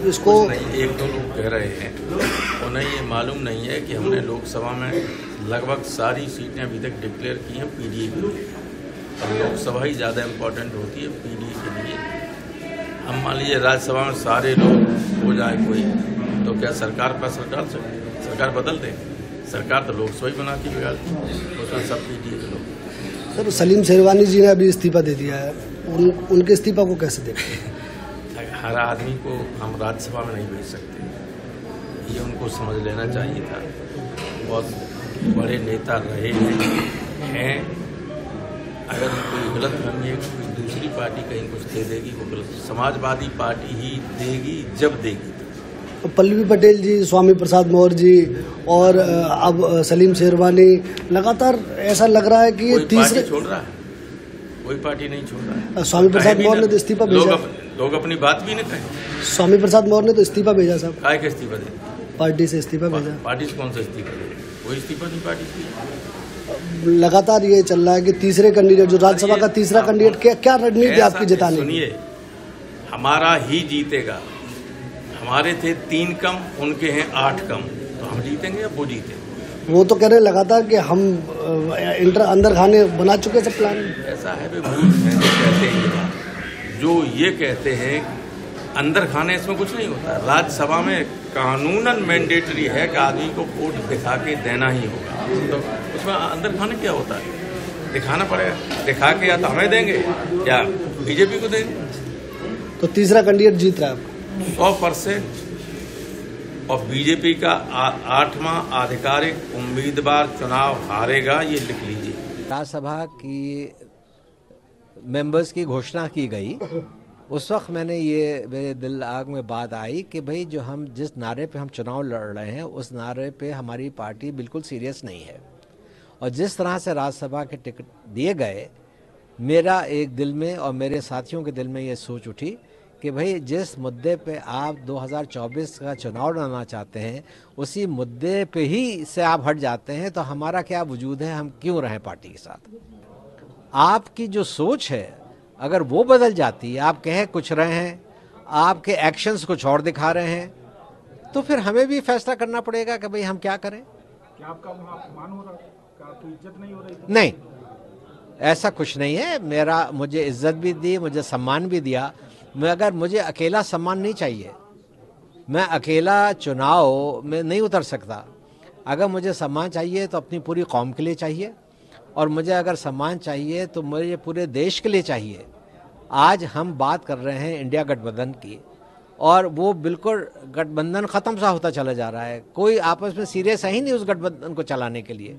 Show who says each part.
Speaker 1: इसको
Speaker 2: नहीं, एक दो लोग कह रहे हैं, उन्हें ये मालूम नहीं है कि हमने लोकसभा में लगभग सारी सीटें अभी तक डिक्लेयर की हैं पीडीए के लिए, और लोकसभा ही ज़्यादा इम्पोर्टेंट होती है पीडीए के लिए। हम मान लीजिए राज्यसभा में सारे लोग हो जाए कोई, तो क्या सरकार पर सरकार बदल दें? सरकार तो लोकसभा ही बना के बिगाड़ती है, उसमें सब पीडीए के लोग।
Speaker 1: सर, सलीम शेरवानी जी ने अभी इस्तीफा दे दिया है, उनके इस्तीफा को कैसे देखते हैं?
Speaker 2: हर आदमी को हम राज्यसभा में नहीं भेज सकते, ये उनको समझ लेना चाहिए था। बहुत बड़े नेता रहे हैं, अगर कोई गलत फहमी है कोई दूसरी पार्टी कहीं कुछ दे देगी, वो गलत, समाजवादी पार्टी ही देगी जब देगी।
Speaker 1: पल्लवी पटेल जी, स्वामी प्रसाद मौर्य जी और अब सलीम शेरवानी, लगातार ऐसा लग रहा है कि ये तीसरे
Speaker 2: छोड़ रहा है, कोई पार्टी नहीं छोड़ रहा है।
Speaker 1: स्वामी प्रसाद मौर्य ने तो इस्तीफा भेजा,
Speaker 2: लोग अपनी बात भी नहीं कहें।
Speaker 1: स्वामी प्रसाद मौर्य ने तो इस्तीफा भेजा साहब।
Speaker 2: काय का इस्तीफा दे?
Speaker 1: पार्टी से इस्तीफा भेजा।
Speaker 2: पार्टी से कौन सा इस्तीफा दे? कोई इस्तीफा नहीं पार्टी से।
Speaker 1: लगातार ये चल रहा है कि तीसरे कैंडिडेट, जो राज्यसभा का तीसरा कैंडिडेट, क्या रणनीति आपकी जताने?
Speaker 2: सुनिए, हमारा ही जीतेगा। हमारे थे 3 कम, उनके हैं 8 कम, तो हम जीतेंगे या वो जीतेंगे?
Speaker 1: वो तो कह रहे लगातार कि हम अंदर खाने बना चुके सब प्लान।
Speaker 2: ऐसा है वे भूल हैं जो कहते हैं, जो ये कहते हैं अंदर खाने, इसमें कुछ नहीं होता। राज्यसभा में कानूनन मैंडेटरी है कि आदमी को वोट दिखा के देना ही होगा, तो उसमें अंदर खाने क्या होता है? दिखाना पड़ेगा, दिखा के या तो हमें देंगे या बीजेपी को देंगे।
Speaker 1: तो तीसरा कैंडिडेट जीत रहा है
Speaker 2: 100%, और बीजेपी का 8वां आधिकारिक उम्मीदवार चुनाव हारेगा, ये लिख लीजिए।
Speaker 3: राज्यसभा की मेंबर्स की घोषणा की गई, उस वक्त मेरे दिल आग में बात आई कि भाई जो हम जिस नारे पे हम चुनाव लड़ रहे हैं, उस नारे पे हमारी पार्टी बिल्कुल सीरियस नहीं है। और जिस तरह से राज्यसभा के टिकट दिए गए, मेरा एक दिल में और मेरे साथियों के दिल में ये सोच उठी कि भाई जिस मुद्दे पे आप 2024 का चुनाव लड़ना चाहते हैं, उसी मुद्दे पे ही से आप हट जाते हैं, तो हमारा क्या वजूद है, हम क्यों रहें पार्टी के साथ? आपकी जो सोच है अगर वो बदल जाती है, आप कह कुछ रहे हैं, आपके एक्शंस कुछ और दिखा रहे हैं, तो फिर हमें भी फैसला करना पड़ेगा कि भाई हम क्या करें।
Speaker 4: क्या आपका अपमान हो रहा है? क्या आपकी इज्जत नहीं हो रही?
Speaker 3: नहीं, ऐसा कुछ नहीं है। मुझे इज्जत भी दी, मुझे सम्मान भी दिया, मगर मुझे अकेला सम्मान नहीं चाहिए। मैं अकेला चुनाव में नहीं उतर सकता। अगर मुझे सम्मान चाहिए तो अपनी पूरी कौम के लिए चाहिए, और मुझे अगर सम्मान चाहिए तो मुझे पूरे देश के लिए चाहिए। आज हम बात कर रहे हैं इंडिया गठबंधन की, और वो बिल्कुल गठबंधन ख़त्म सा होता चला जा रहा है। कोई आपस में सीरियस है ही नहीं उस गठबंधन को चलाने के लिए।